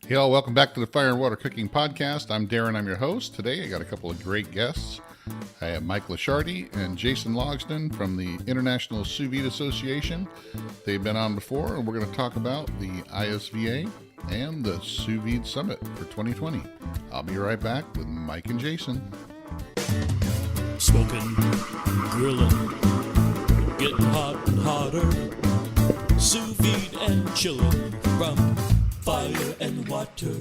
Hey all, welcome back to the Fire and Water Cooking Podcast. I'm Darren, I'm your host. Today I got a couple of great guests. I have Mike LeChartie and Jason Logsdon from the International Sous Vide Association. They've been on before, and we're going to talk about the ISVA and the Sous Vide Summit for 2020. I'll be right back with Mike and Jason. Smoking, grilling, getting hot and hotter, sous vide and chilling from fire and water.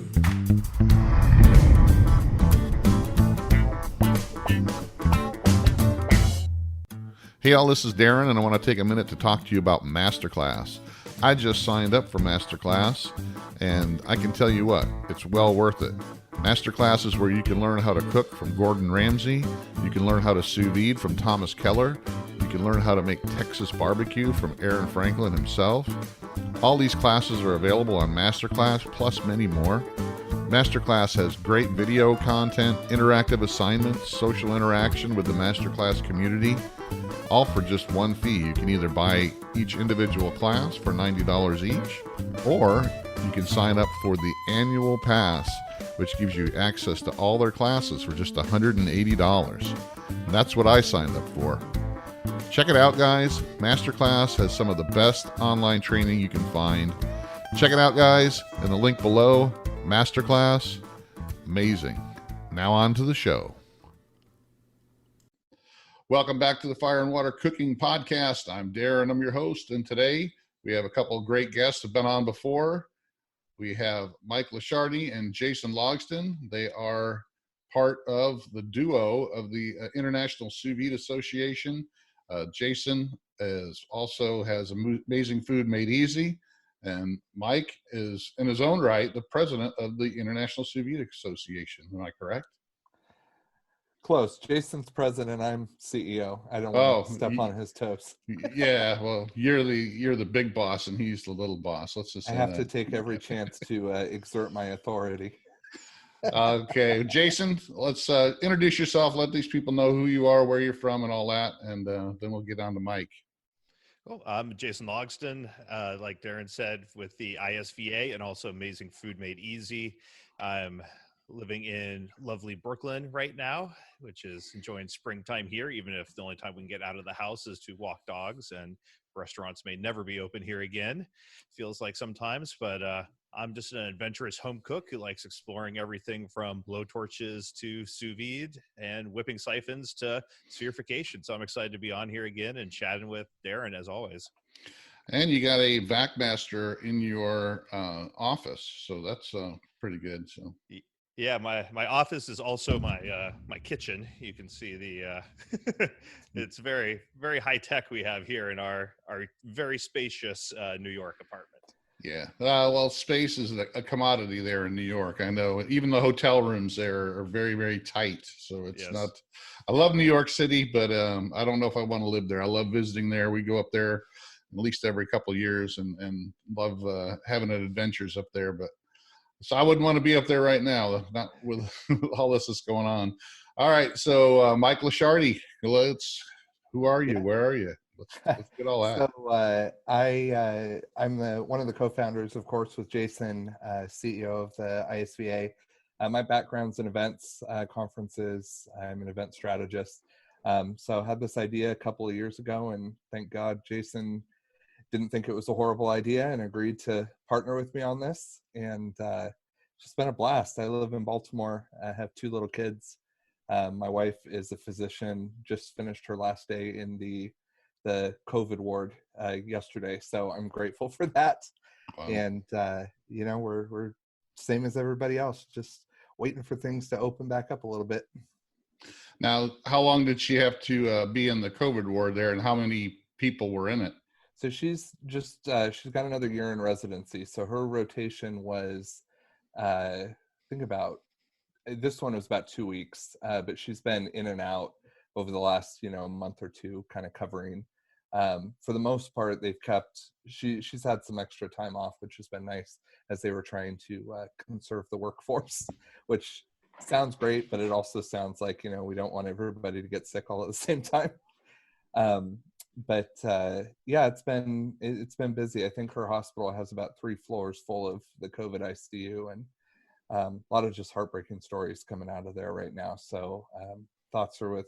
Hey all, this is Darren, and I want to take a minute to talk to you about Masterclass. I just signed up for Masterclass, and I can tell you what, it's well worth it. Masterclass is where you can learn how to cook from Gordon Ramsay, you can learn how to sous vide from Thomas Keller, you can learn how to make Texas barbecue from Aaron Franklin himself. All these classes are available on Masterclass, plus many more. Masterclass has great video content, interactive assignments, social interaction with the Masterclass community, all for just one fee. You can either buy each individual class for $90 each, or you can sign up for the annual pass, which gives you access to all their classes for just $180. And that's what I signed up for. Check it out, guys. Masterclass has some of the best online training you can find. Check it out, guys, in the link below. Masterclass, amazing. Now on to the show. Welcome back to the Fire and Water Cooking Podcast. I'm Darren, I'm your host, and today we have a couple of great guests who have been on before. We have Mike LeChartie and Jason Logsdon. They are part of the duo of the International Sous Vide Association. Jason also has Amazing Food Made Easy, and Mike is, in his own right, the president of the International Sous Vide Association. Am I correct? Close. Jason's president. I'm CEO. I don't want to step on his toes. Yeah, well, you're the big boss, and he's the little boss. Let's just say I have to take every chance to exert my authority. Okay, Jason, let's introduce yourself. Let these people know who you are, where you're from, and all that, and then we'll get on to Mike. Well, I'm Jason Logsdon, like Darren said, with the ISVA and also Amazing Food Made Easy. I'm living in lovely Brooklyn right now, which is enjoying springtime here, even if the only time we can get out of the house is to walk dogs, and restaurants may never be open here again. Feels like sometimes, but I'm just an adventurous home cook who likes exploring everything from blowtorches to sous vide and whipping siphons to spherification. So I'm excited to be on here again and chatting with Darren as always. And you got a vac master in your office, so that's pretty good. So. Yeah, my office is also my kitchen. You can see the it's very, very high tech we have here in our very spacious New York apartment. Yeah, well, space is a commodity there in New York. I know even the hotel rooms there are very, very tight. So it's not. I love New York City, but I don't know if I want to live there. I love visiting there. We go up there at least every couple of years and love having adventures up there. But so I wouldn't want to be up there right now, not with all this that's going on. All right, so Mike LeChartie, who are you? Where are you? Let's get all that. So I'm one of the co-founders, of course, with Jason, CEO of the ISVA. My background's in events, conferences. I'm an event strategist. So I had this idea a couple of years ago, and thank God Jason didn't think it was a horrible idea and agreed to partner with me on this. And it's just been a blast. I live in Baltimore. I have 2 little kids. My wife is a physician, just finished her last day in the COVID ward yesterday. So I'm grateful for that. Wow. And, we're same as everybody else, just waiting for things to open back up a little bit. Now, how long did she have to be in the COVID ward there, and how many people were in it? So she's she's got another year in residency. So her rotation was, this one was about 2 weeks, but she's been in and out over the last, month or two, kind of covering. For the most part, they've kept, she's had some extra time off, which has been nice as they were trying to conserve the workforce, which sounds great, but it also sounds like, we don't want everybody to get sick all at the same time. But yeah, it's been busy. I think her hospital has about 3 floors full of the COVID ICU, and A lot of just heartbreaking stories coming out of there right now. So thoughts are with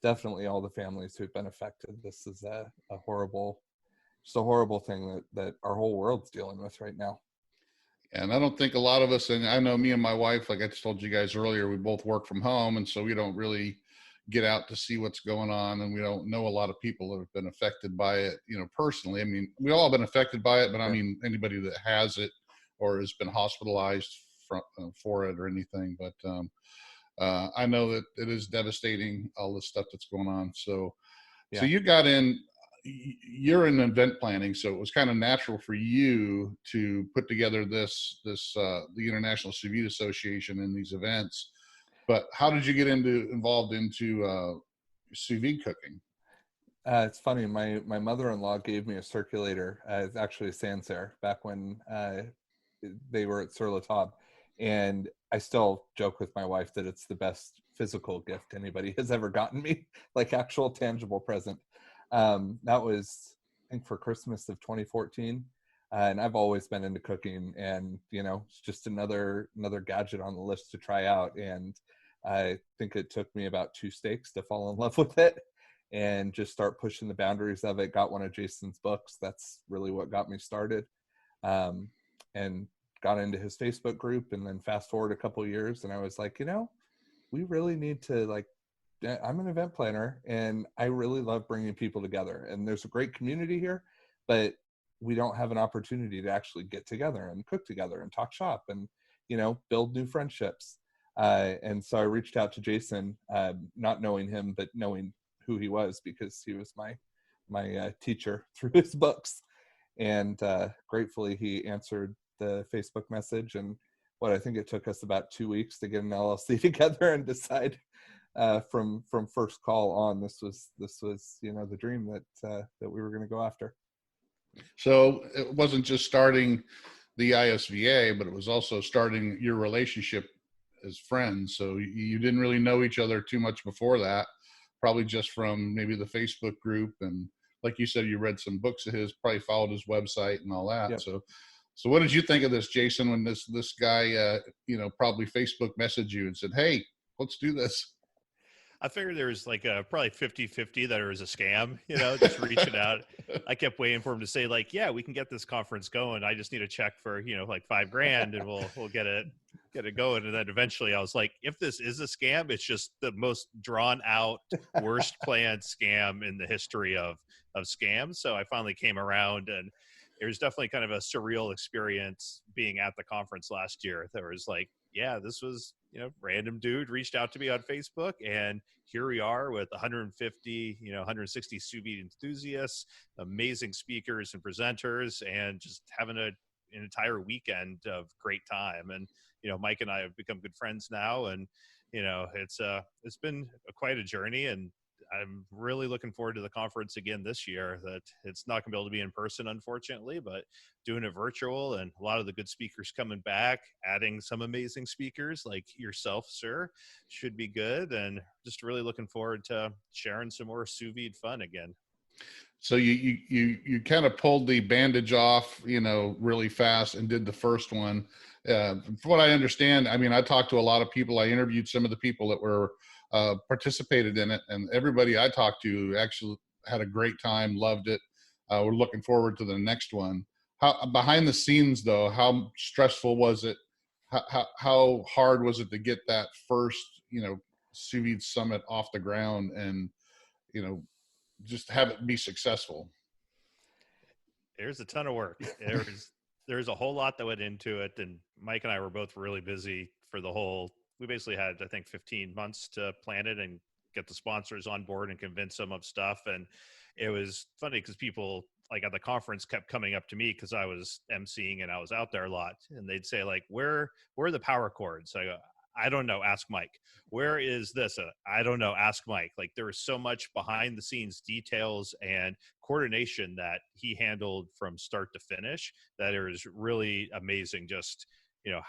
definitely all the families who've been affected. This is a horrible, just a horrible thing that our whole world's dealing with right now. And I don't think a lot of us, and I know me and my wife, like I just told you guys earlier, we both work from home. And so we don't really get out to see what's going on. And we don't know a lot of people that have been affected by it, personally. I mean, we all have been affected by it, but I mean, anybody that has it or has been hospitalized for it or anything. But I know that it is devastating, all this stuff that's going on. So you got in, you're in event planning, so it was kind of natural for you to put together the International Sous Vide Association and these events. But how did you get involved into sous vide cooking? It's funny. My mother-in-law gave me a circulator. It's actually a Sancerre back when they were at Sur La Table, and I still joke with my wife that it's the best physical gift anybody has ever gotten me, like actual tangible present. That was, I think, for Christmas of 2014. And I've always been into cooking, and it's just another gadget on the list to try out. And I think it took me about 2 steaks to fall in love with it and just start pushing the boundaries of it. Got one of Jason's books. That's really what got me started. And got into his Facebook group, and then fast forward a couple of years, and I was like, we really need to, I'm an event planner, and I really love bringing people together, and there's a great community here, but we don't have an opportunity to actually get together and cook together and talk shop and, build new friendships. And so I reached out to Jason, not knowing him, but knowing who he was, because he was my teacher through his books. And gratefully he answered the Facebook message, and I think it took us about 2 weeks to get an LLC together and decide from first call on, this was the dream that we were going to go after. So it wasn't just starting the ISVA, but it was also starting your relationship as friends. So you didn't really know each other too much before that, probably just from maybe the Facebook group. And like you said, you read some books of his, probably followed his website and all that. Yep. So what did you think of this, Jason, when this guy, probably Facebook messaged you and said, hey, let's do this? I figured there was probably 50-50 that it was a scam, just reaching out. I kept waiting for him to say yeah, we can get this conference going. I just need a check for, $5,000 and we'll get it going. And then eventually I was like, if this is a scam, it's just the most drawn out, worst planned scam in the history of scams. So I finally came around, and it was definitely kind of a surreal experience being at the conference last year. There was this was, random dude reached out to me on Facebook, and here we are with 150, 160 sous vide enthusiasts, amazing speakers and presenters, and just having an entire weekend of great time. And, Mike and I have become good friends now, and, it's been quite a journey, and I'm really looking forward to the conference again this year. That it's not going to be able to be in person, unfortunately, but doing it virtual, and a lot of the good speakers coming back, adding some amazing speakers like yourself, sir, should be good. And just really looking forward to sharing some more sous vide fun again. So you kind of pulled the bandage off, really fast and did the first one. From what I understand, I mean, I talked to a lot of people. I interviewed some of the people that were participated in it, and everybody I talked to actually had a great time, loved it. We're looking forward to the next one. How behind the scenes though, how stressful was it? How hard was it to get that first, sous vide summit off the ground and, just have it be successful? There's a ton of work. There's a whole lot that went into it, and Mike and I were both really busy for the whole. We basically had, I think, 15 months to plan it and get the sponsors on board and convince them of stuff. And it was funny because people at the conference kept coming up to me because I was emceeing and I was out there a lot, and they'd say where are the power cords? I go, I don't know, ask Mike. Where is this? I don't know, ask Mike. There was so much behind the scenes details and coordination that he handled from start to finish that it was really amazing. Just,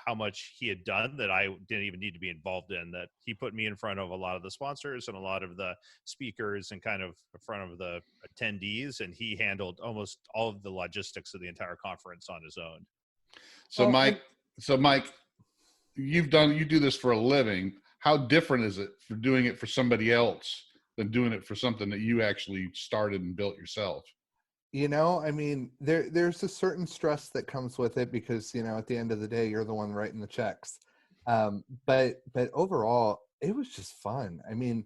how much he had done that I didn't even need to be involved in, that he put me in front of a lot of the sponsors and a lot of the speakers and kind of in front of the attendees. And he handled almost all of the logistics of the entire conference on his own. So Mike, you do this for a living. How different is it for doing it for somebody else than doing it for something that you actually started and built yourself? I mean, there's a certain stress that comes with it because, at the end of the day, you're the one writing the checks. But overall, it was just fun. I mean,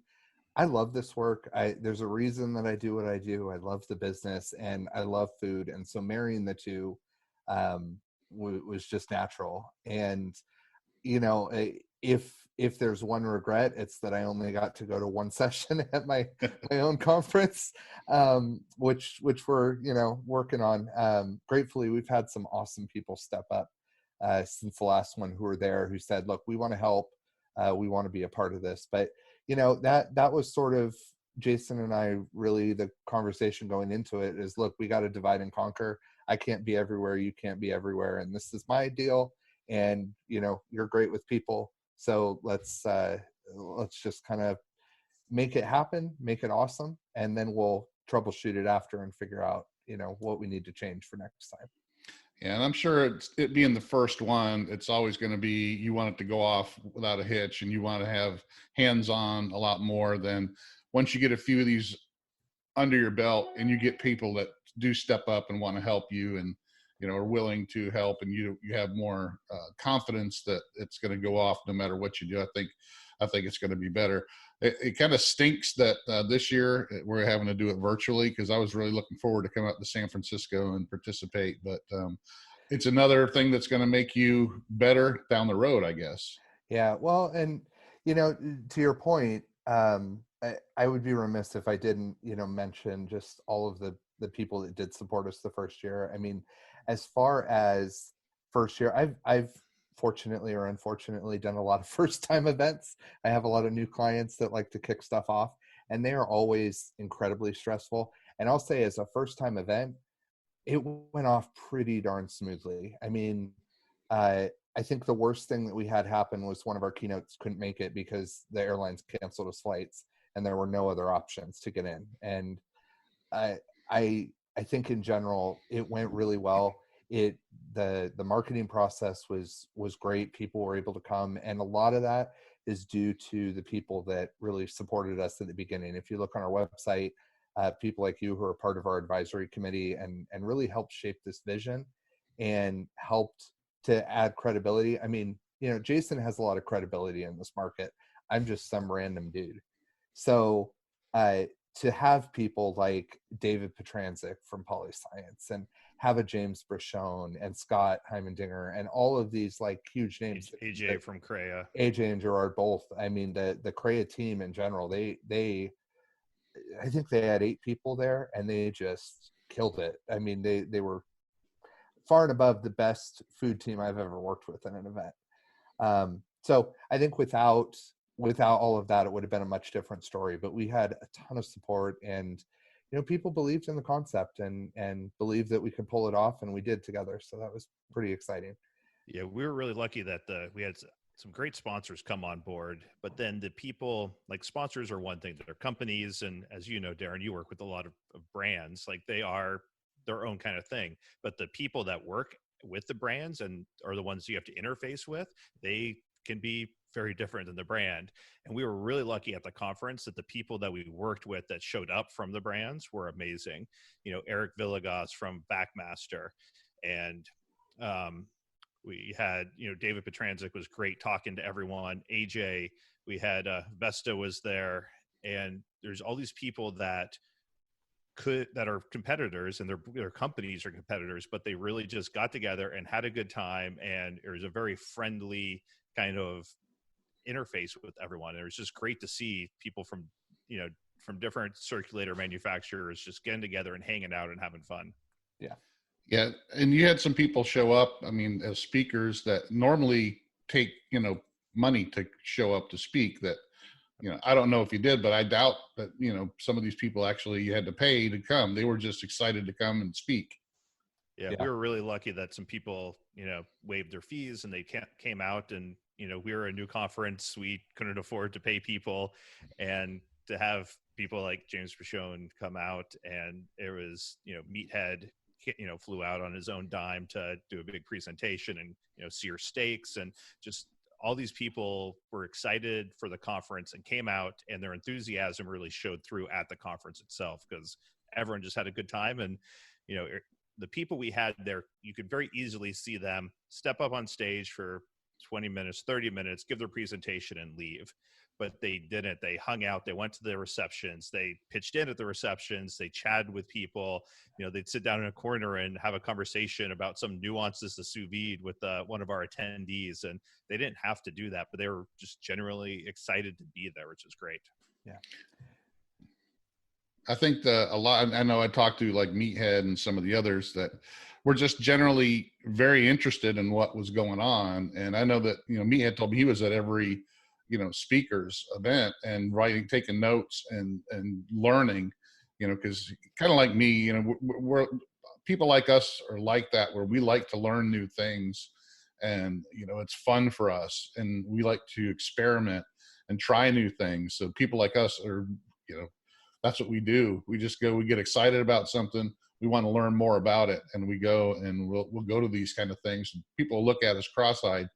I love this work. There's a reason that I do what I do. I love the business and I love food, and so marrying the two was just natural. And if there's one regret, it's that I only got to go to one session at my own conference, which we're working on. Gratefully, we've had some awesome people step up since the last one who were there, who said, "Look, we want to help, we want to be a part of this." But that was sort of Jason and I, really the conversation going into it is, look, we got to divide and conquer. I can't be everywhere, you can't be everywhere, and this is my deal. And you're great with people, so let's just kind of make it happen, make it awesome, and then we'll troubleshoot it after and figure out what we need to change for next time. Yeah, and I'm sure it being the first one, it's always going to be, you want it to go off without a hitch, and you want to have hands-on a lot more than once you get a few of these under your belt and you get people that do step up and want to help you and are willing to help, and you have more confidence that it's going to go off no matter what you do. I think it's going to be better. It kind of stinks that this year we're having to do it virtually, because I was really looking forward to come out to San Francisco and participate, but it's another thing that's going to make you better down the road, I guess. Yeah, well, and to your point, I would be remiss if I didn't mention just all of the people that did support us the first year. I mean, as far as first year, I've fortunately or unfortunately done a lot of first time events. I have a lot of new clients that like to kick stuff off, and they are always incredibly stressful. And I'll say, as a first time event, it went off pretty darn smoothly. I mean, I think the worst thing that we had happen was one of our keynotes couldn't make it because the airlines canceled his flights and there were no other options to get in. And I I think in general it went really well. The marketing process was great. People were able to come, and a lot of that is due to the people that really supported us at the beginning. If you look on our website, people like you who are part of our advisory committee and really helped shape this vision and helped to add credibility. I mean, Jason has a lot of credibility in this market. I'm just some random dude. So to have people like David Petranzik from Polyscience and have a James Brichon and Scott Heimendinger and all of these like huge names. AJ from Crea. AJ and Gerard both. I mean, the Crea team in general, they I think they had 8 people there and they just killed it. I mean, they were far and above the best food team I've ever worked with in an event. So I think without all of that, it would have been a much different story. But we had a ton of support, and people believed in the concept and believed that we could pull it off, and we did together. So that was pretty exciting. Yeah, we were really lucky that we had some great sponsors come on board, but then the people, like, sponsors are one thing, they're companies, and as you know, Darren, you work with a lot of brands, like they are their own kind of thing, but the people that work with the brands and are the ones you have to interface with, they can be very different than the brand. And we were really lucky at the conference that the people that we worked with that showed up from the brands were amazing. Eric Villegas from Backmaster, and we had, David Petranzik was great talking to everyone. AJ, we had Vesta was there, and there's all these people that are competitors, and their companies are competitors, but they really just got together and had a good time, and it was a very friendly kind of interface with everyone. And it was just great to see people from different circulator manufacturers just getting together and hanging out and having fun. Yeah, and you had some people show up, I mean, as speakers that normally take money to show up to speak, that I don't know if you did, but I doubt that, some of these people actually you had to pay to come. They were just excited to come and speak. Yeah, we were really lucky that some people, waived their fees and they came out, and, we were a new conference. We couldn't afford to pay people, and to have people like James Brichon come out, and it was, Meathead, flew out on his own dime to do a big presentation and, sear steaks and just all these people were excited for the conference and came out, and their enthusiasm really showed through at the conference itself, because everyone just had a good time. And, the people we had there, you could very easily see them step up on stage for 20 minutes, 30 minutes, give their presentation and leave. But they didn't. They hung out. They went to the receptions. They pitched in at the receptions. They chatted with people. They'd sit down in a corner and have a conversation about some nuances to sous vide with one of our attendees. And they didn't have to do that, but they were just generally excited to be there, which is great. Yeah. I think I know I talked to like Meathead and some of the others that were just generally very interested in what was going on. And I know that, Meathead told me he was at every, speaker's event and taking notes and learning, because kind of like me, we're people like us are like that, where we like to learn new things, and, it's fun for us, and we like to experiment and try new things. So people like us are, that's what we do. We just go, we get excited about something. We want to learn more about it. And we go and we'll go to these kind of things. People look at us cross-eyed,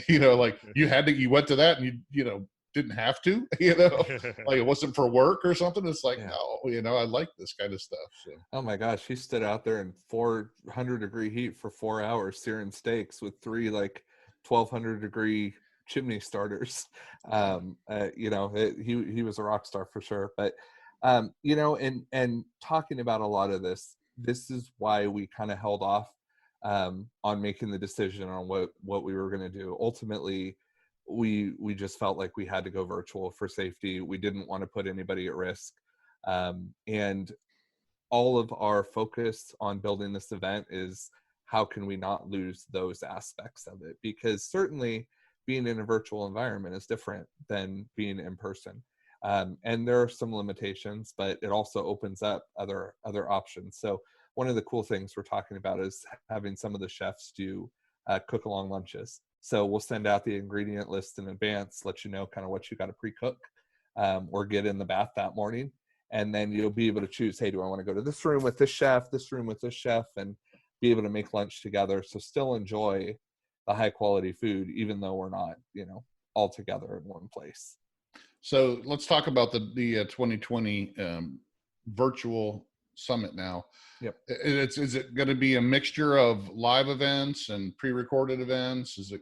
like you went to that and you didn't have to, like it wasn't for work or something. It's like, no, I like this kind of stuff. So. Oh my gosh. He stood out there in 400-degree heat for 4 hours, searing steaks with 3 like 1200-degree chimney starters. He was a rock star for sure. But and talking about a lot of this is why we kind of held off on making the decision on what we were going to do. Ultimately, we just felt like we had to go virtual for safety. We didn't want to put anybody at risk. And all of our focus on building this event is how can we not lose those aspects of it? Because certainly being in a virtual environment is different than being in person. And there are some limitations, but it also opens up other options. So one of the cool things we're talking about is having some of the chefs do cook along lunches. So we'll send out the ingredient list in advance, let you know kind of what you got to pre-cook or get in the bath that morning. And then you'll be able to choose, hey, do I want to go to this room with this chef, this room with this chef, and be able to make lunch together. So still enjoy the high quality food, even though we're not, all together in one place. So let's talk about the 2020 virtual summit now. Yep. Is it going to be a mixture of live events and pre-recorded events? Is it,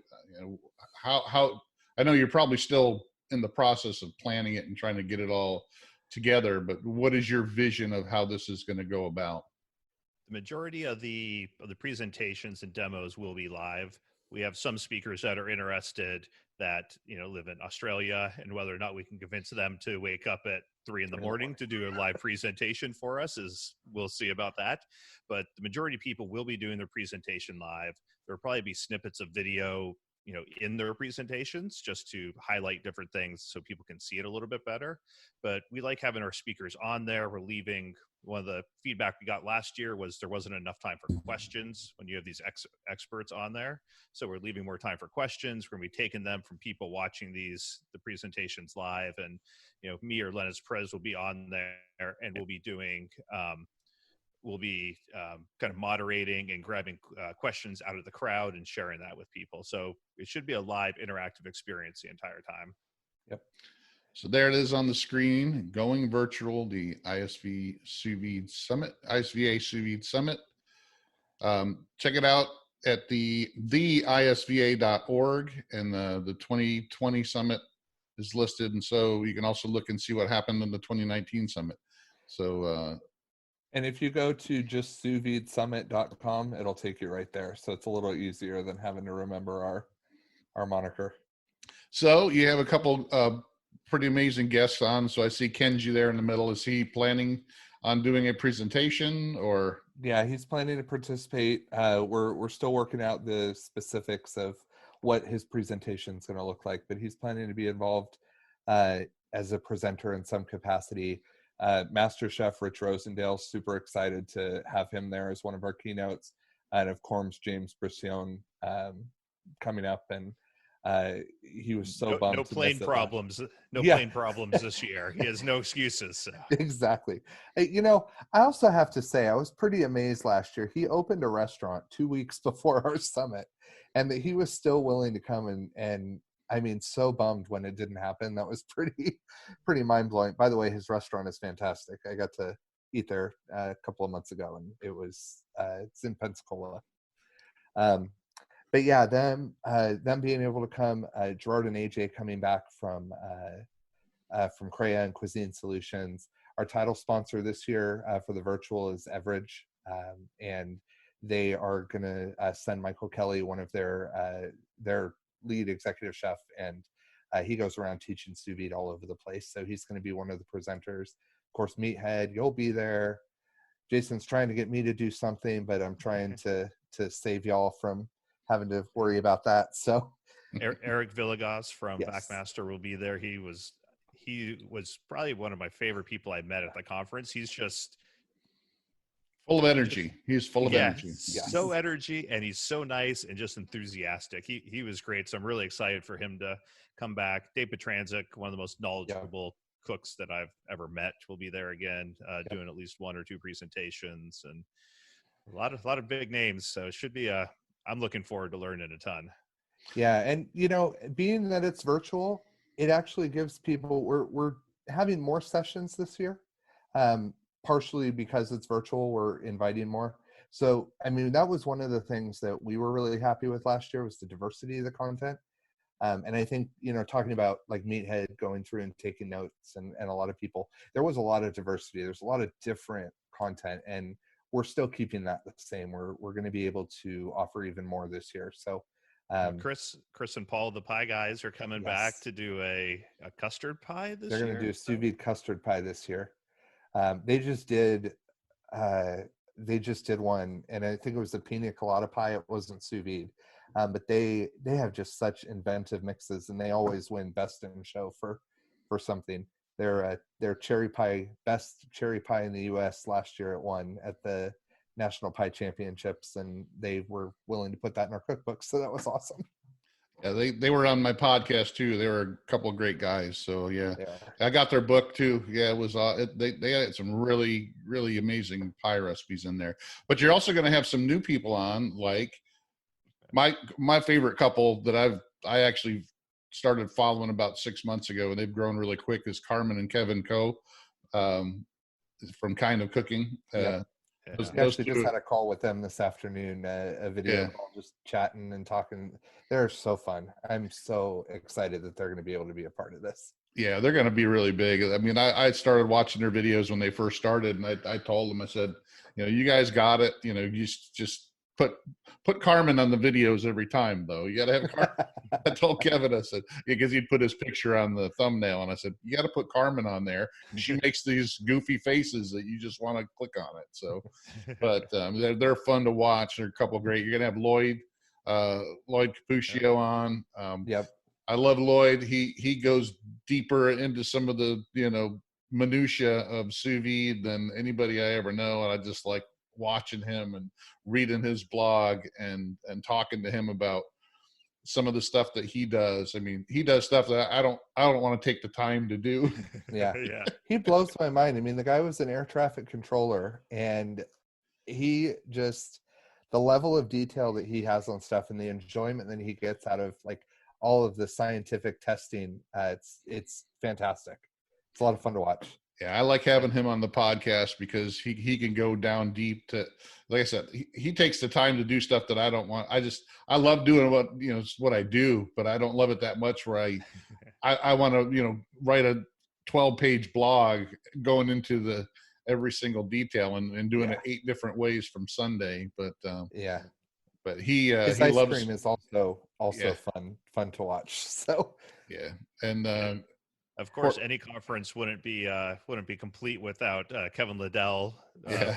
how, I know you're probably still in the process of planning it and trying to get it all together, but what is your vision of how this is going to go about? The majority of the presentations and demos will be live. We have some speakers that are interested that live in Australia, and whether or not we can convince them to wake up at 3 a.m. to do a live presentation for us we'll see about that. But the majority of people will be doing their presentation live. There'll probably be snippets of video, in their presentations just to highlight different things so people can see it a little bit better. But we like having our speakers on there. We're leaving. One of the feedback we got last year was there wasn't enough time for questions when you have these experts on there. So we're leaving more time for questions. We're going to be taking them from people watching the presentations live. And, me or Lennox Perez will be on there, and we'll be doing, kind of moderating and grabbing questions out of the crowd and sharing that with people. So it should be a live interactive experience the entire time. Yep. So there it is on the screen, going virtual, the ISVA Sous Vide Summit. Check it out at theisva.org, and the 2020 summit is listed. And so you can also look and see what happened in the 2019 summit. So, and if you go to just sousvidesummit.com, it'll take you right there. So it's a little easier than having to remember our moniker. So you have a couple pretty amazing guests on. So I see Kenji there in the middle. Is he planning on doing a presentation, or? Yeah, he's planning to participate. We're still working out the specifics of what his presentation is going to look like, but he's planning to be involved as a presenter in some capacity. Master Chef Rich Rosendale, super excited to have him there as one of our keynotes, and of course James Brisson coming up, and he was so bummed. No plane problems. Plane problems this year. He has no excuses. So. Exactly. I also have to say I was pretty amazed last year. He opened a restaurant 2 weeks before our summit, and that he was still willing to come and I mean, so bummed when it didn't happen. That was pretty mind blowing. By the way, his restaurant is fantastic. I got to eat there a couple of months ago, and it was it's in Pensacola. But yeah, them being able to come, Gerard and AJ coming back from Crea and Cuisine Solutions. Our title sponsor this year for the virtual is Everidge, and they are going to send Michael Kelly, one of their lead executive chef, and he goes around teaching sous vide all over the place. So he's going to be one of the presenters. Of course, Meathead, you'll be there. Jason's trying to get me to do something, but I'm trying to save y'all from having to worry about that. So Eric Villegas from Yes. Backmaster will be there. He was probably one of my favorite people I met at the conference. He's just Full of energy. He's full of energy. so energy, and he's so nice and just enthusiastic. He was great. So I'm really excited for him to come back. Dave Petranzik, one of the most knowledgeable cooks that I've ever met, will be there again, doing at least one or two presentations, and a lot of big names. So it should be I'm looking forward to learning a ton. Yeah, and being that it's virtual, it actually gives people. We're having more sessions this year, partially because it's virtual. We're inviting more. So I mean, that was one of the things that we were really happy with last year, was the diversity of the content. And I think talking about like Meathead going through and taking notes, and a lot of people, there was a lot of diversity. There's a lot of different content, and we're still keeping that the same. We're going to be able to offer even more this year. So. Chris and Paul, the pie guys, are coming back to do a custard pie this year. They're going to do a sous vide custard pie this year. They just did one, and I think it was the pina colada pie. It wasn't sous vide, but they have just such inventive mixes, and they always win best in show for something. Their cherry pie, best cherry pie in the U.S. last year, it won at the National Pie Championships, and they were willing to put that in our cookbook. So that was awesome. Yeah, they were on my podcast too. They were a couple of great guys. So yeah, I got their book too. Yeah, it was they had some really, really amazing pie recipes in there. But you're also going to have some new people on, like my favorite couple that I actually started following about 6 months ago, and they've grown really quick, is Carmen and Kevin Coe, from Kind of Cooking. I actually just had a call with them this afternoon, a video call, just chatting and talking. They're so fun. I'm so excited that they're going to be able to be a part of this. Yeah, they're going to be really big. I mean, I started watching their videos when they first started, and I told them, I said, you guys got it. You just put Carmen on the videos every time, though. You got to have Carmen. I told Kevin, I said, because he'd put his picture on the thumbnail, and I said, you got to put Carmen on there. She makes these goofy faces that you just want to click on it. So, but they're fun to watch. They're a couple of great. You're gonna have Lloyd Cappuccio on. I love Lloyd. He goes deeper into some of the minutia of sous vide than anybody I ever know, and I just like watching him and reading his blog and talking to him about some of the stuff that he does. I mean, he does stuff that I don't want to take the time to do. Yeah. He blows my mind. I mean, the guy was an air traffic controller, and he just, the level of detail that he has on stuff and the enjoyment that he gets out of like all of the scientific testing, it's fantastic. It's a lot of fun to watch. Yeah, I like having him on the podcast because he can go down deep to, like I said, he takes the time to do stuff that I don't want. I love doing what I do, but I don't love it that much where I want to, write a 12-page blog going into every single detail and doing it 8 different ways from Sunday. But but his he ice loves, cream is also fun to watch. So and of course, any conference wouldn't be complete without Kevin Liddell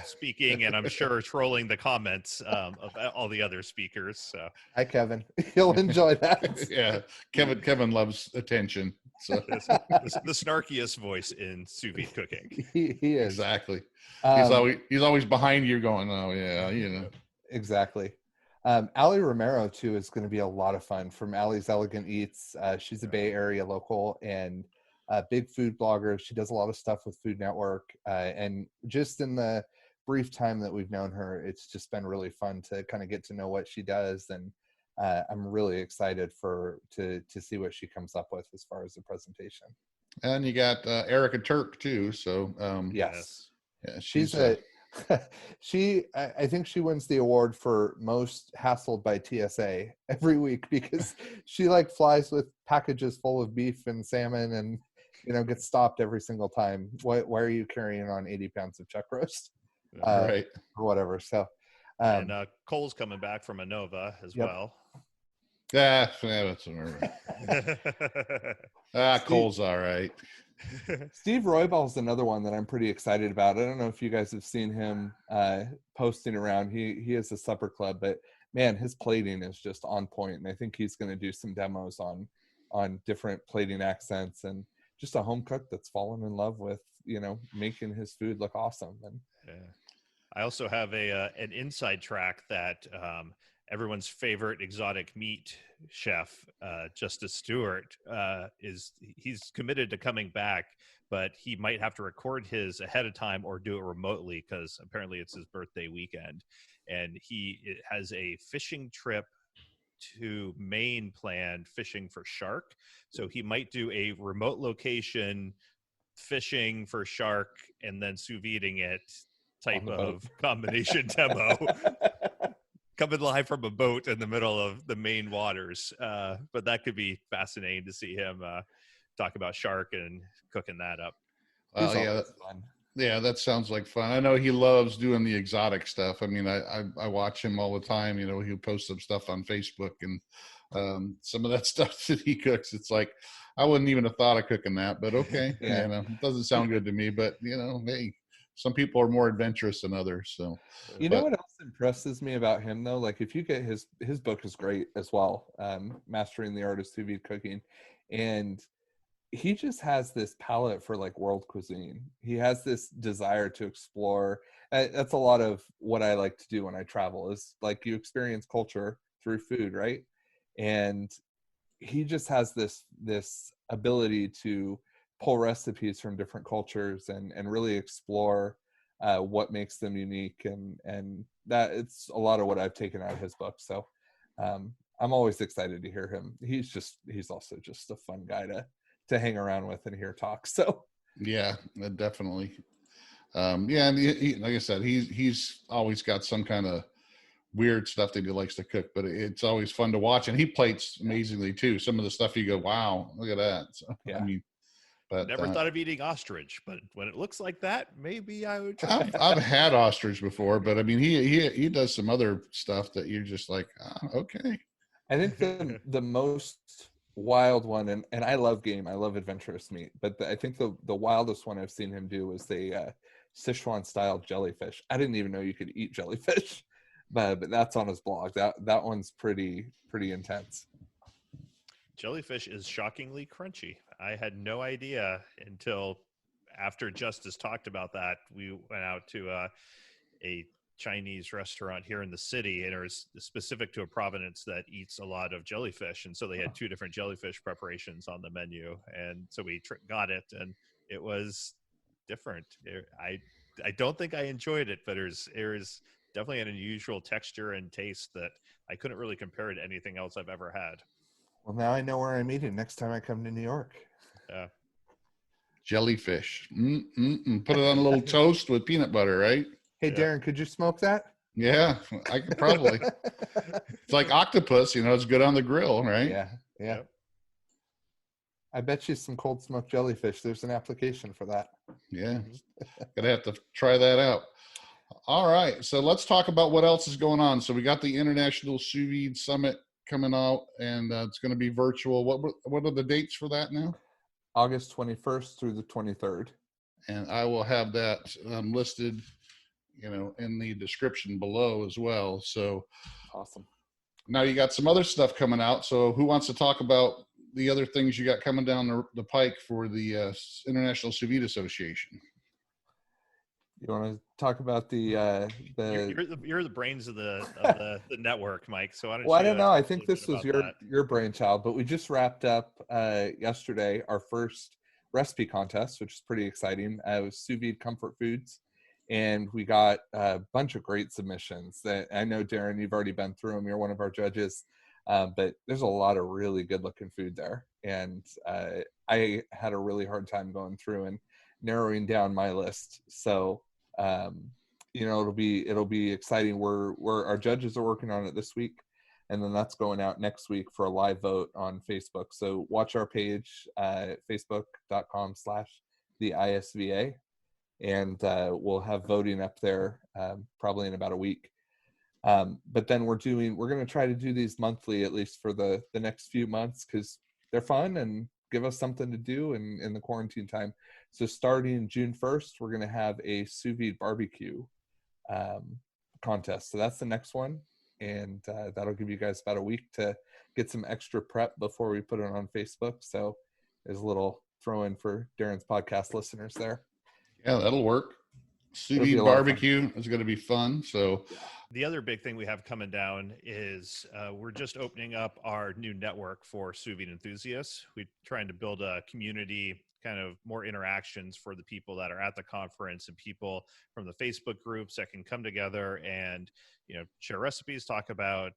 speaking, and I'm sure trolling the comments of all the other speakers. So. Hi, Kevin. You'll enjoy that. Yeah, Kevin loves attention. So the snarkiest voice in sous vide cooking. He is. Exactly. He's always behind you, going, "Oh yeah, Exactly. Allie Romero too is going to be a lot of fun, from Allie's Elegant Eats. She's a Bay Area local and big food blogger. She does a lot of stuff with Food Network, and just in the brief time that we've known her, it's just been really fun to kind of get to know what she does and I'm really excited to see what she comes up with as far as the presentation. And you got Erica Turk too. So Yes. yeah, She's a I think she wins the award for most hassled by TSA every week, because she like flies with packages full of beef and salmon and, you know, gets stopped every single time. Why are you carrying on 80 pounds of chuck roast? right. Or whatever. So And Cole's coming back from Inova as Yep. well. Yeah, that's Cole's all right. Steve Roybal is another one that I'm pretty excited about. I don't know if you guys have seen him posting around. He has a supper club, but man, his plating is just on point, and I think he's going to do some demos on different plating accents, and just a home cook that's fallen in love with, you know, making his food look awesome. And Yeah. I also have an inside track that everyone's favorite exotic meat chef, Justice Stewart, he's committed to coming back, but he might have to record his ahead of time or do it remotely, because apparently it's his birthday weekend, and he has a fishing trip to Maine planned, fishing for shark. So he might do a remote location fishing for shark and then sous videing it type of combination demo. Coming live from a boat in the middle of the Maine waters. But that could be fascinating to see him talk about shark and cooking that up. Fun. Yeah, that sounds like fun. I know he loves doing the exotic stuff. I mean, I watch him all the time. You know, he'll post some stuff on Facebook, and some of that stuff that he cooks, it's like, I wouldn't even have thought of cooking that, but okay. Yeah. You know, it doesn't sound good to me, but you know, hey, some people are more adventurous than others. So, you know what else impresses me about him though? Like, if you get his book is great as well, Mastering the Art of Sous Vide Cooking, and he just has this palate for like world cuisine. He has this desire to explore. That's a lot of what I like to do when I travel, is like, you experience culture through food, right? And he just has this ability to pull recipes from different cultures and really explore what makes them unique, and that it's a lot of what I've taken out of his book. So I'm always excited to hear him. He's also just a fun guy to hang around with and hear talk. So yeah, definitely. Yeah, and like I said, he's always got some kind of weird stuff that he likes to cook, but it's always fun to watch, and he plates amazingly too. Some of the stuff you go, wow, look at that. So, yeah. I mean, but Never thought of eating ostrich, but when it looks like that, maybe I would try. I've had ostrich before, but I mean, he does some other stuff that you're just like, okay. I think the most wild one, and I love game, I love adventurous meat, but I think the wildest one I've seen him do was the Sichuan style jellyfish. I didn't even know you could eat jellyfish, but that's on his blog. That one's pretty intense. Jellyfish is shockingly crunchy. I had no idea until after Justice talked about that. We went out to a Chinese restaurant here in the city, and it was specific to a province that eats a lot of jellyfish, and so they had two different jellyfish preparations on the menu, and so we got it, and it was different. I don't think I enjoyed it, but it was definitely an unusual texture and taste that I couldn't really compare it to anything else I've ever had. Well, now I know where I'm eating next time I come to New York. Yeah. Jellyfish. Put it on a little toast with peanut butter, right? Hey, Darren, could you smoke that? Yeah, I could probably. It's like octopus, you know, it's good on the grill, right? Yeah. Yep. I bet you some cold smoked jellyfish. There's an application for that. Yeah. Gonna have to try that out. All right. So let's talk about what else is going on. So we got the International Sous Vide Summit coming out, and it's going to be virtual. What are the dates for that now? August 21st through the 23rd. And I will have that listed, you know, in the description below as well. So awesome. Now you got some other stuff coming out. So who wants to talk about the other things you got coming down the pike for the International Sous Vide Association? You want to talk about the you're the brains of the network, Mike. So I don't know. I think this was your brainchild, but we just wrapped up yesterday our first recipe contest, which is pretty exciting. It was Sous Vide Comfort Foods, and we got a bunch of great submissions. That I know, Darren, you've already been through them. You're one of our judges. But there's a lot of really good looking food there. And I had a really hard time going through and narrowing down my list. So, it'll be exciting. We're our judges are working on it this week, and then that's going out next week for a live vote on Facebook. So watch our page, facebook.com/the ISVA, and we'll have voting up there probably in about a week. But then we're going to try to do these monthly, at least for the next few months, because they're fun and give us something to do in the quarantine time. So starting June 1st, we're going to have a sous vide barbecue contest. So that's the next one. And that'll give you guys about a week to get some extra prep before we put it on Facebook. So there's a little throw in for Darren's podcast listeners there. Yeah, that'll work. Sous It'll be vide a lot of fun. barbecue is going to be fun. So The other big thing we have coming down is we're just opening up our new network for sous vide enthusiasts. We're trying to build a community, kind of more interactions for the people that are at the conference and people from the Facebook groups that can come together and, share recipes, talk about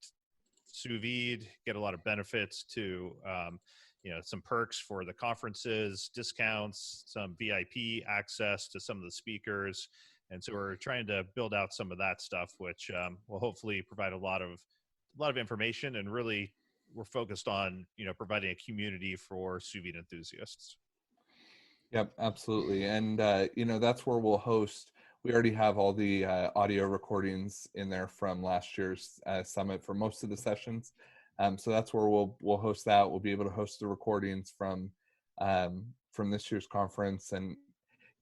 sous vide, get a lot of benefits to, some perks for the conferences, discounts, some VIP access to some of the speakers. And so we're trying to build out some of that stuff, which will hopefully provide a lot of information. And really, we're focused on providing a community for sous vide enthusiasts. Yep, absolutely. And that's where we'll host. We already have all the audio recordings in there from last year's summit for most of the sessions. So that's where we'll host that. We'll be able to host the recordings from this year's conference, and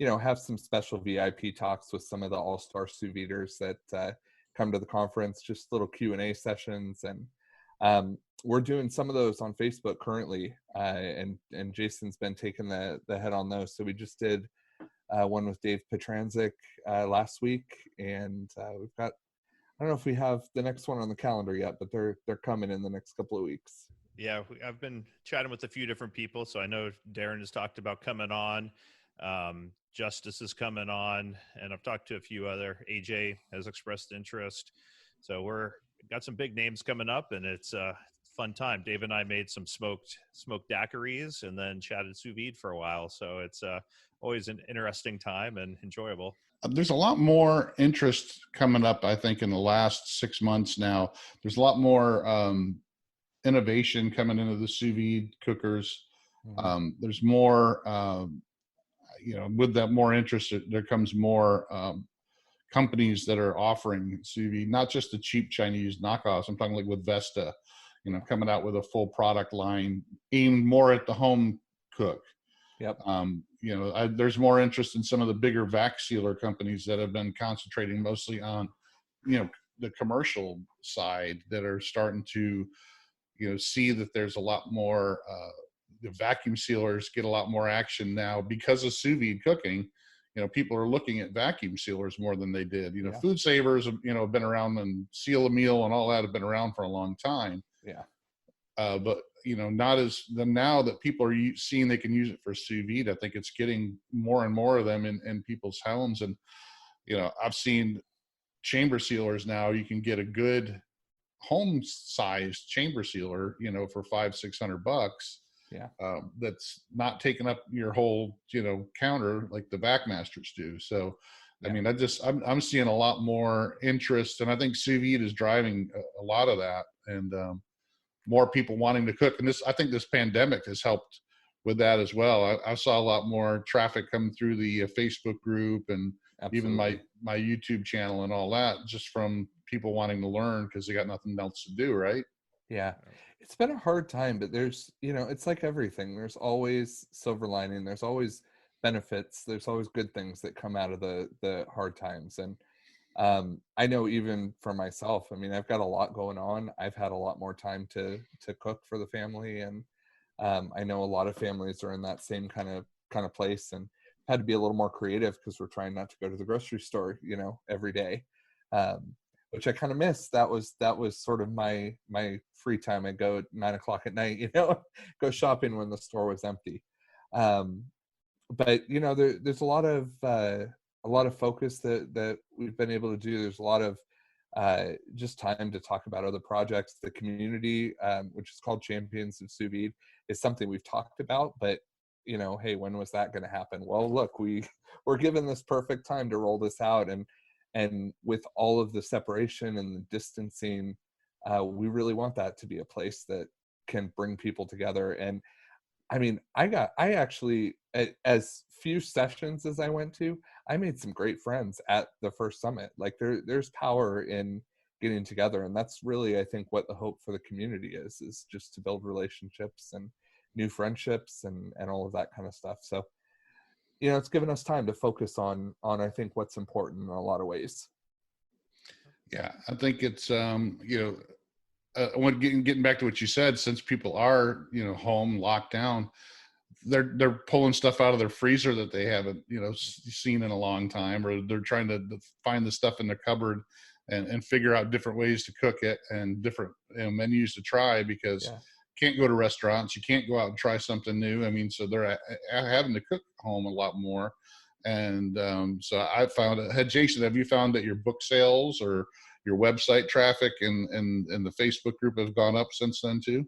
have some special VIP talks with some of the all-star sous viders that come to the conference, just little Q&A sessions. And we're doing some of those on Facebook currently, and Jason's been taking the head on those. So we just did one with Dave Petranzik last week, and we've got, I don't know if we have the next one on the calendar yet, but they're coming in the next couple of weeks. Yeah, I've been chatting with a few different people. So I know Darren has talked about coming on. Justice is coming on, and I've talked to a few other. AJ has expressed interest. So we're got some big names coming up, and it's a fun time. Dave and I made some smoked daiquiris and then chatted sous vide for a while. So it's always an interesting time and enjoyable. there's a lot more interest coming up, I think, in the last 6 months now. There's a lot more innovation coming into the sous vide cookers. There's more, with that more interest, there comes more companies that are offering sous vide, not just the cheap Chinese knockoffs. I'm talking like with Vesta, coming out with a full product line aimed more at the home cook. Yep. There's more interest in some of the bigger vac sealer companies that have been concentrating mostly on, the commercial side, that are starting to, see that there's a lot more, the vacuum sealers get a lot more action now because of sous vide cooking. People are looking at vacuum sealers more than they did. Yeah. Food savers, have been around, and seal a meal and all that have been around for a long time. Yeah. But not as now that people are seeing they can use it for sous vide. I think it's getting more and more of them in people's homes. And I've seen chamber sealers now. You can get a good home-sized chamber sealer, for $500-600. Yeah. That's not taking up your whole counter like the Backmasters do. So Yeah. I mean, I'm seeing a lot more interest, and I think sous vide is driving a lot of that, and more people wanting to cook. And I think this pandemic has helped with that as well. I saw a lot more traffic coming through the Facebook group, and Absolutely. even my YouTube channel and all that, just from people wanting to learn because they got nothing else to do, right? Yeah. It's been a hard time, but there's, it's like everything. There's always silver lining. There's always benefits. There's always good things that come out of the hard times. And I know even for myself, I mean, I've got a lot going on. I've had a lot more time to cook for the family. And I know a lot of families are in that same kind of place, and had to be a little more creative because we're trying not to go to the grocery store, every day. Which I kind of miss. That was sort of my free time. I go at 9:00 at night, go shopping when the store was empty. But there's a lot of focus that we've been able to do. There's a lot of just time to talk about other projects. The community, which is called Champions of Sous Vide, is something we've talked about, but hey, when was that going to happen? Well, look, we're given this perfect time to roll this out, and with all of the separation and the distancing, we really want that to be a place that can bring people together. And I mean, I actually, as few sessions as I went to, I made some great friends at the first summit. Like there's power in getting together. And that's really, I think, what the hope for the community is just to build relationships and new friendships and all of that kind of stuff. So, it's given us time to focus on, I think, what's important in a lot of ways. Yeah, I think it's, getting back to what you said, since people are, home locked down, they're pulling stuff out of their freezer that they haven't, seen in a long time, or they're trying to find the stuff in their cupboard and figure out different ways to cook it and different menus to try, because can't go to restaurants, you can't go out and try something new. I mean, so they're having to cook home a lot more. And so I found, Jason, have you found that your book sales or your website traffic and the Facebook group have gone up since then too?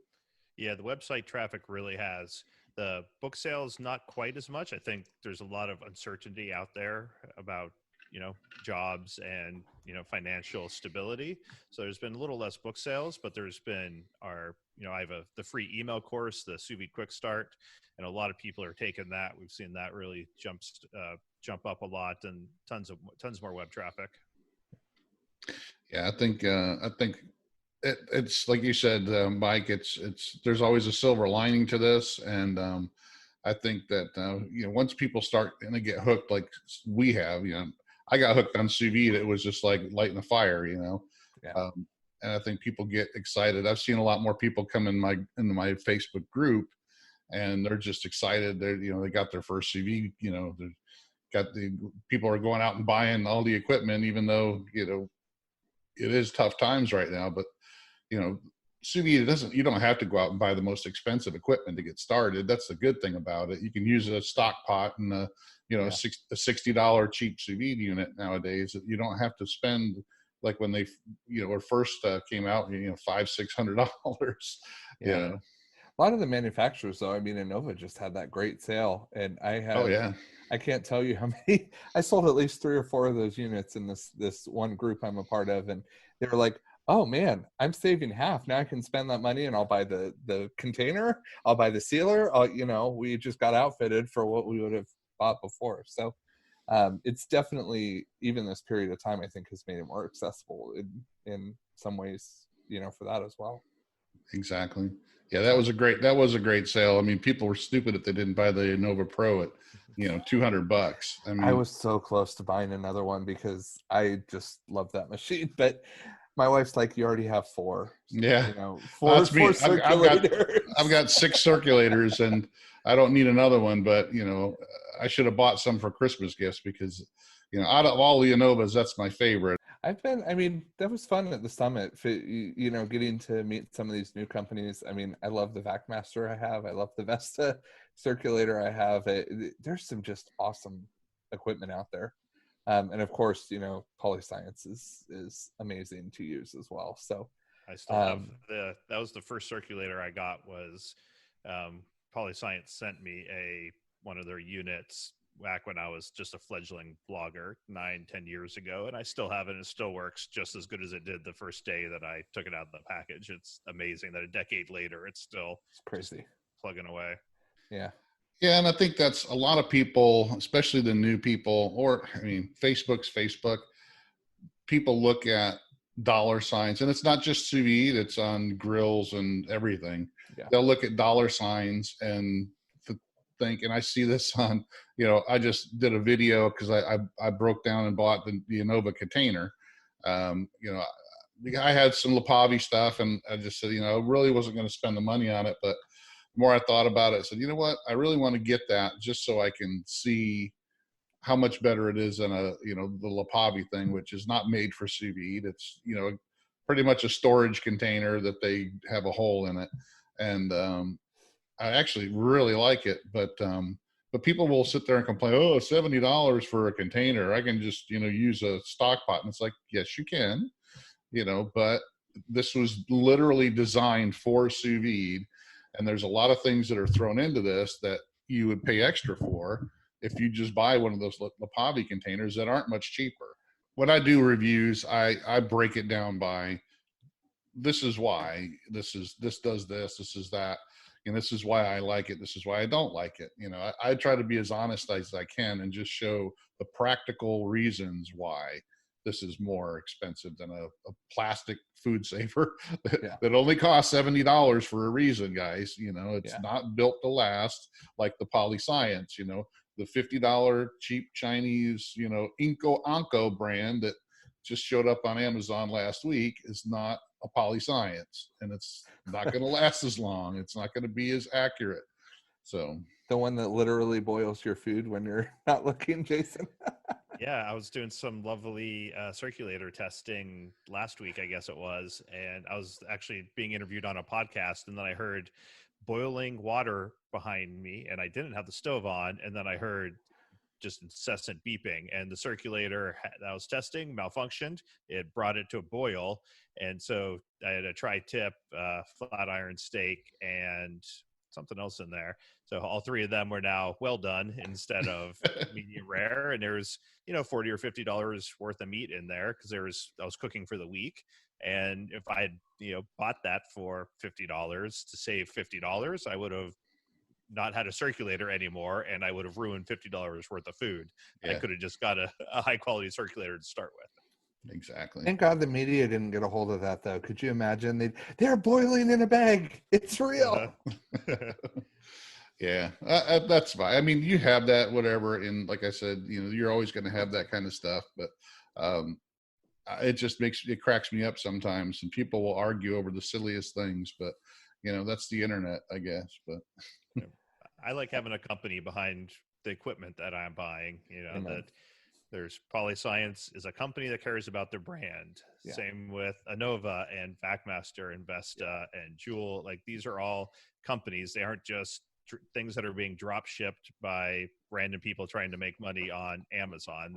Yeah, the website traffic really has. The book sales, not quite as much. I think there's a lot of uncertainty out there about, jobs and, financial stability. So there's been a little less book sales, but there's been I have the free email course, the Sous Vide Quick Start, and a lot of people are taking that. We've seen that really jump up a lot, and tons more web traffic. Yeah, I think it's like you said, Mike. There's always a silver lining to this, and I think that once people start to get hooked, like we have, I got hooked on sous vide. It was just like lighting a fire, Yeah. And I think people get excited. I've seen a lot more people come in my Facebook group, and they're just excited. They got their first sous vide. People are going out and buying all the equipment, even though it is tough times right now. But sous vide, you don't have to go out and buy the most expensive equipment to get started. That's the good thing about it. You can use a stock pot and a $60 cheap sous vide unit nowadays. You don't have to spend like when they first came out, $500-600. Yeah. A lot of the manufacturers, though, I mean, Innova just had that great sale, and I can't tell you how many. I sold at least 3 or 4 of those units in this one group I'm a part of, and they were like, "Oh man, I'm saving half. Now I can spend that money, and I'll buy the container, I'll buy the sealer. We just got outfitted for what we would have bought before." So it's definitely, even this period of time, I think, has made it more accessible in some ways, for that as well. Exactly. Yeah, that was a great sale. I mean, people were stupid if they didn't buy the Innova Pro at $200. I mean, I was so close to buying another one because I just love that machine, but my wife's like, "You already have 4." Yeah, four that's me. circulators. I've got 6 circulators, and I don't need another one. But I should have bought some for Christmas gifts, because out of all the Innovas, that's my favorite. That was fun at the summit, getting to meet some of these new companies. I mean, I love the VacMaster I have. I love the Vesta circulator I have. There's some just awesome equipment out there. And of course, Polyscience is amazing to use as well. So I still have that was the first circulator I got. Was Polyscience sent me one of their units back when I was just a fledgling blogger 9-10 years ago, and I still have it. It still works just as good as it did the first day that I took it out of the package. It's amazing that a decade later it's crazy plugging away. Yeah, and I think that's a lot of people, especially the new people, or Facebook's Facebook. People look at dollar signs, and it's not just sous vide, it's on grills and everything. Yeah. They'll look at dollar signs and think, and I see this on, I just did a video because I broke down and bought the Innova container. I had some Lepavi stuff, and I just said, I really wasn't going to spend the money on it, but the more I thought about it, I said, you know what, I really want to get that just so I can see how much better it is than the Lepavi thing, which is not made for sous vide. It's, pretty much a storage container that they have a hole in it. And I actually really like it, but people will sit there and complain, "Oh, $70 for a container. I can just, use a stock pot." And it's like, yes, you can. but this was literally designed for sous vide. And there's a lot of things that are thrown into this that you would pay extra for if you just buy one of those LeChartie containers that aren't much cheaper. When I do reviews, I break it down by, this is why, this does this is that, and this is why I like it, this is why I don't like it. I try to be as honest as I can and just show the practical reasons why this is more expensive than a plastic food saver that only costs $70 for a reason, guys. It's not built to last like the Polyscience, the $50 cheap Chinese, Anko brand that just showed up on Amazon last week is not a Polyscience, and it's not going to last as long. It's not going to be as accurate. So the one that literally boils your food when you're not looking, Jason. Yeah, I was doing some lovely circulator testing last week, I guess it was, and I was actually being interviewed on a podcast, and then I heard boiling water behind me, and I didn't have the stove on, and then I heard just incessant beeping, and the circulator that I was testing malfunctioned. It brought it to a boil, and so I had a tri-tip flat iron steak and something else in there. So all three of them were now well done instead of medium rare, and there was $40 or $50 worth of meat in there because I was cooking for the week. And if I had bought that for $50 to save $50, I would have not had a circulator anymore, and I would have ruined $50 worth of food. I could have just got a high quality circulator to start with. Exactly. Thank God the media didn't get a hold of that, though. Could you imagine? They're boiling in a bag. It's real. Yeah, that's fine. I mean, you have that, whatever. And like I said, you're always going to have that kind of stuff. But it just it cracks me up sometimes. And people will argue over the silliest things. But, that's the internet, I guess. But I like having a company behind the equipment that I'm buying, that there's Polyscience is a company that cares about their brand. Yeah. Same with Anova and Vac-Master and Vesta and Jewel. Like, these are all companies. They aren't just things that are being drop shipped by random people trying to make money on Amazon.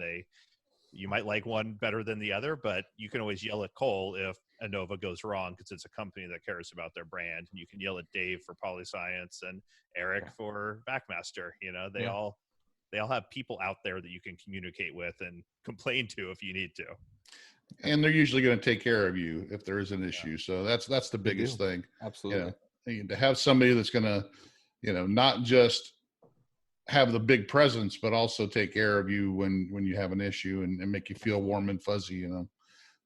You might like one better than the other, but you can always yell at Cole if Anova goes wrong because it's a company that cares about their brand. And you can yell at Dave for Polyscience and Eric for Vac-Master. They all have people out there that you can communicate with and complain to if you need to. And they're usually going to take care of you if there is an issue. So that's the biggest thing. Absolutely. To have somebody that's going to, not just have the big presence, but also take care of you when you have an issue and make you feel warm and fuzzy,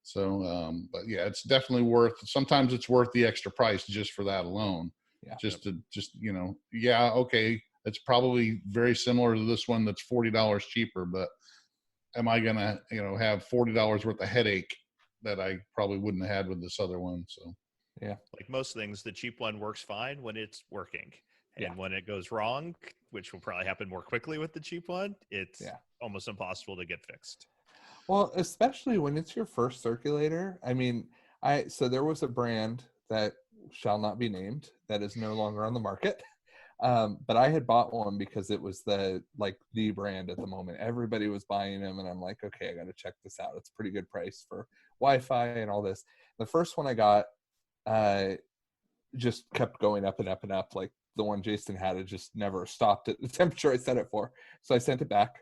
So, but yeah, it's definitely sometimes it's worth the extra price just for that alone. Yeah. Okay. It's probably very similar to this one that's $40 cheaper, but am I going to, have $40 worth of headache that I probably wouldn't have had with this other one? So, yeah. Like most things, the cheap one works fine when it's working. And when it goes wrong, which will probably happen more quickly with the cheap one, it's almost impossible to get fixed. Well, especially when it's your first circulator. I mean, so there was a brand that shall not be named that is no longer on the market. But I had bought one because it was the brand at the moment. Everybody was buying them, and I'm like, okay, I got to check this out. It's a pretty good price for Wi-Fi and all this. The first one I got just kept going up and up and up. Like the one Jason had, it just never stopped at the temperature I set it for. So I sent it back,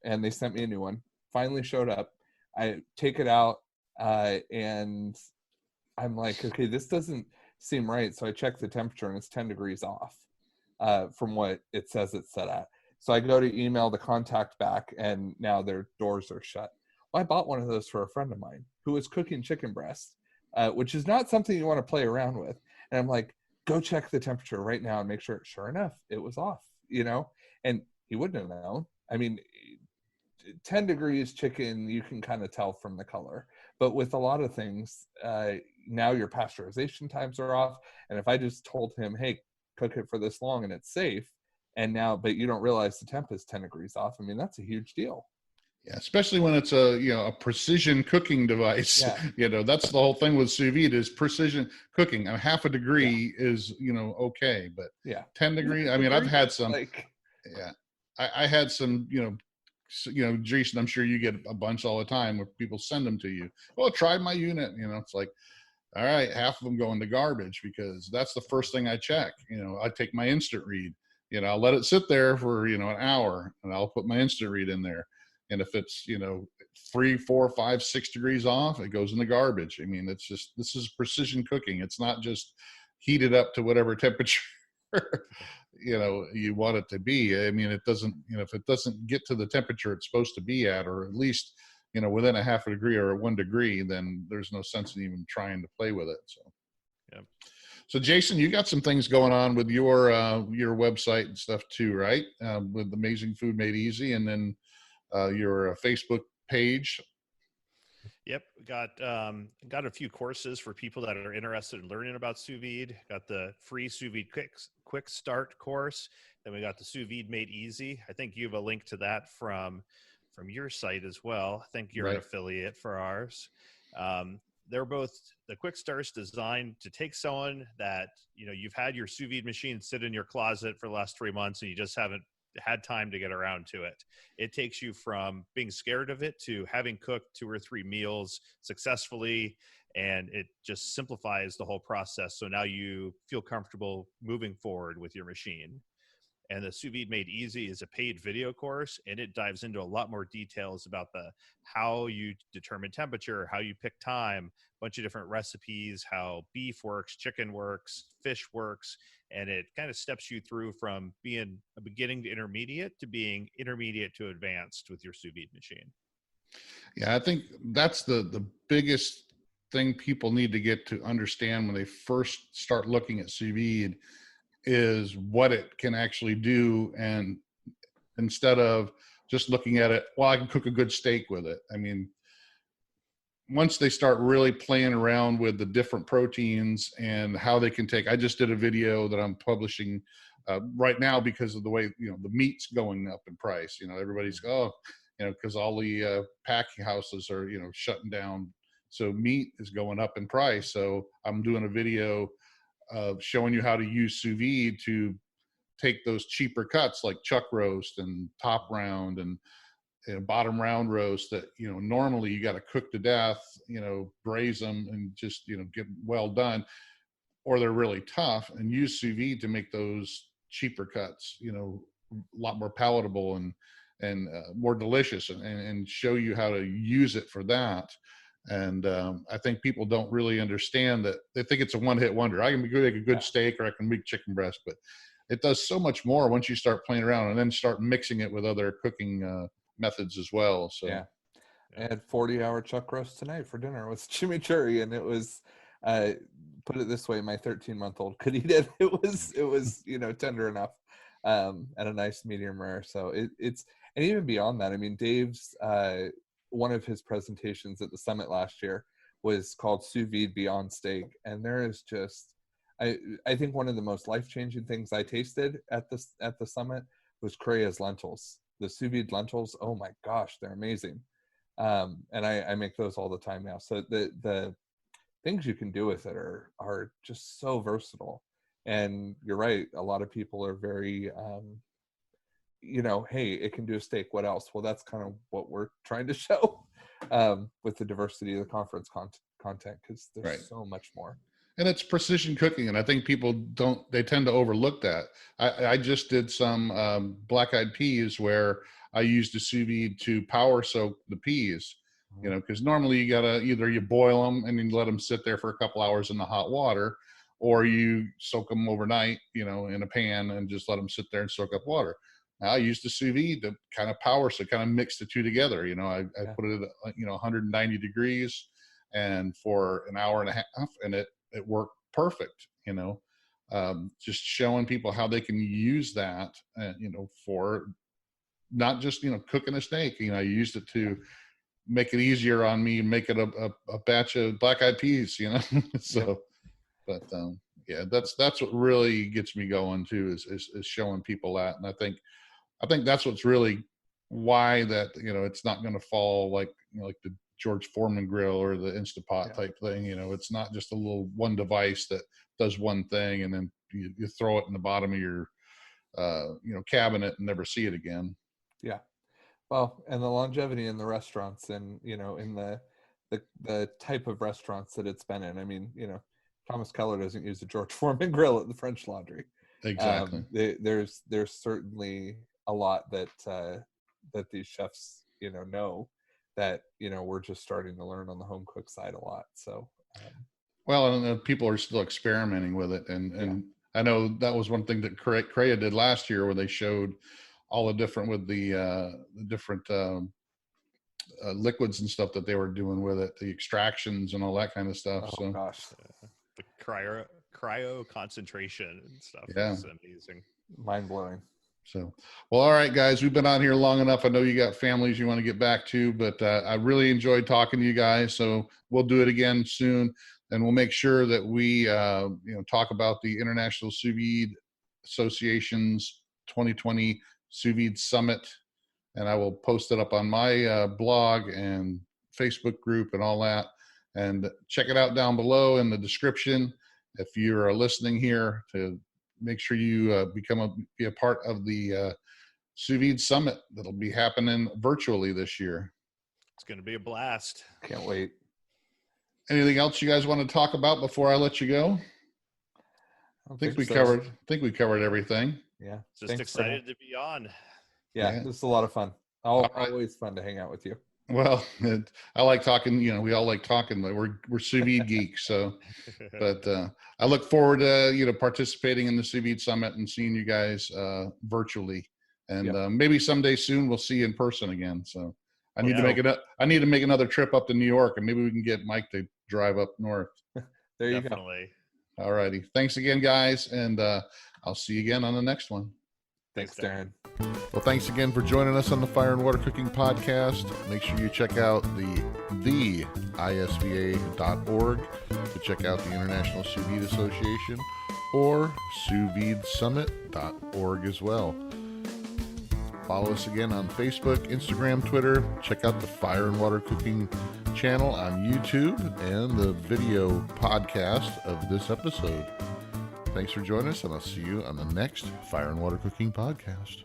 and they sent me a new one. Finally showed up. I take it out, and I'm like, okay, this doesn't seem right. So I check the temperature, and it's 10 degrees off from what it says it's set at. So I go to email the contact back, and now their doors are shut. Well, I bought one of those for a friend of mine who was cooking chicken breast, which is not something you want to play around with. And I'm like, go check the temperature right now and make sure. Sure enough, it was off, and he wouldn't have known. I mean, 10 degrees chicken, you can kind of tell from the color. But with a lot of things, now your pasteurization times are off. And if I just told him, hey, cook it for this long and it's safe, but you don't realize the temp is 10 degrees off, I mean, that's a huge deal. Yeah, especially when it's a precision cooking device. Yeah. That's the whole thing with sous vide is precision cooking. Half a degree is, okay, but 10 degrees. I mean, I've had some, I had some, Jason, I'm sure you get a bunch all the time where people send them to you. Oh, try my unit. It's like, all right, half of them go into garbage because that's the first thing I check. I take my instant read. I'll let it sit there for, an hour, and I'll put my instant read in there. And if it's, 3, 4, 5, 6 degrees off, it goes in the garbage. I mean, this is precision cooking. It's not just heat it up to whatever temperature, you want it to be. I mean, it doesn't, if it doesn't get to the temperature it's supposed to be at, or at least, within a half a degree or 1 degree, then there's no sense in even trying to play with it. So, yeah. So Jason, you got some things going on with your website and stuff too, right? With Amazing Food Made Easy, and then your Facebook page. Yep, got a few courses for people that are interested in learning about sous vide. Got the free sous vide quick start course. Then we got the Sous Vide Made Easy. I think you have a link to that from your site as well. I think you're Right. an affiliate for ours. They're both, the quick starts designed to take someone that, you've had your sous vide machine sit in your closet for the last 3 months and you just haven't had time to get around to it. It takes you from being scared of it to having cooked 2 or 3 meals successfully, and it just simplifies the whole process. So now you feel comfortable moving forward with your machine. And the Sous Vide Made Easy is a paid video course, and it dives into a lot more details about how you determine temperature, how you pick time, a bunch of different recipes, how beef works, chicken works, fish works, and it kind of steps you through from being a beginning to intermediate to being intermediate to advanced with your sous vide machine. Yeah, I think that's the biggest thing people need to get to understand when they first start looking at sous vide, is what it can actually do. And instead of just looking at it, well, I can cook a good steak with it. I mean, once they start really playing around with the different proteins and how they can take, I just did a video that I'm publishing right now because of the way, the meat's going up in price. Everybody's, because all the packing houses are, shutting down. So meat is going up in price. So I'm doing a video of showing you how to use sous vide to take those cheaper cuts like chuck roast and top round and bottom round roast that, normally you got to cook to death, braise them and just, get well done, or they're really tough, and use sous vide to make those cheaper cuts, a lot more palatable and more delicious, and show you how to use it for that. And I think people don't really understand that. They think it's a one-hit wonder. I can make a good steak, or I can make chicken breast, but it does so much more once you start playing around and then start mixing it with other cooking methods as well. So yeah, I had 40-hour chuck roast tonight for dinner with chimichurri, and it was, put it this way, my 13-month-old could eat it. It was tender enough, at a nice medium rare. So it's, and even beyond that, I mean, Dave's one of his presentations at the summit last year was called Sous Vide Beyond Steak, and there is just, I think one of the most life-changing things I tasted at the summit was Korea's lentils. The sous vide lentils, oh my gosh, they're amazing. And I make those all the time now. So the things you can do with it are just so versatile. And you're right, a lot of people are very hey, it can do a steak, what else? Well, that's kind of what we're trying to show with the diversity of the conference content, because there's Right. so much more. And it's precision cooking, and I think people they tend to overlook that. I just did some black-eyed peas where I used a sous vide to power soak the peas, because normally you gotta either you boil them and then let them sit there for a couple hours in the hot water, or you soak them overnight, in a pan and just let them sit there and soak up water. Now, I used the sous vide to kind of power, so kind of mix the two together. I put it at 190 degrees, and for an hour and a half, and it worked perfect. Just showing people how they can use that, for not just cooking a steak. I used it to make it easier on me, make it a batch of black-eyed peas. So, but yeah, that's what really gets me going too, is showing people that. And I think that's what's really why that, it's not going to fall like the George Foreman grill or the Instapot type thing. It's not just a little one device that does one thing and then you throw it in the bottom of your cabinet and never see it again. Yeah. Well, and the longevity in the restaurants, and in the type of restaurants that it's been in. I mean, Thomas Keller doesn't use a George Foreman grill at the French Laundry. Exactly. There's certainly a lot that these chefs know that we're just starting to learn on the home cook side a lot. So Well, and people are still experimenting with it, and I know that was one thing that Crea did last year, where they showed all the different with the different liquids and stuff that they were doing with it, the extractions and all that kind of stuff. oh So gosh, The cryo concentration and stuff Yeah. is amazing. mind blowing. So, well, all right, guys, we've been on here long enough. I know you got families you want to get back to, but I really enjoyed talking to you guys. So we'll do it again soon, and we'll make sure that we, talk about the International Sous Vide Association's 2020 Sous Vide Summit, and I will post it up on my blog and Facebook group and all that. And check it out down below in the description if you're listening here, to make sure you be a part of the Sous Vide Summit that'll be happening virtually this year. It's going to be a blast. Can't wait. Anything else you guys want to talk about before I let you go? I think we covered everything. Yeah. Just Thanks excited to be on. Yeah, this is a lot of fun. Always fun to hang out with you. Well, I like talking. We all like talking, but we're sous vide geeks. So, but I look forward to participating in the Sous Vide Summit and seeing you guys virtually, and maybe someday soon we'll see you in person again. So I need to make it up. I need to make another trip up to New York, and maybe we can get Mike to drive up north. There you Definitely. go. All righty. Thanks again, guys, and I'll see you again on the next one. Thanks, Darren. Well, thanks again for joining us on the Fire and Water Cooking Podcast. Make sure you check out the isva.org to check out the International Sous Vide Association, or sousvidesummit.org as well. Follow us again on Facebook, Instagram, Twitter. Check out the Fire and Water Cooking channel on YouTube and the video podcast of this episode. Thanks for joining us, and I'll see you on the next Fire and Water Cooking Podcast.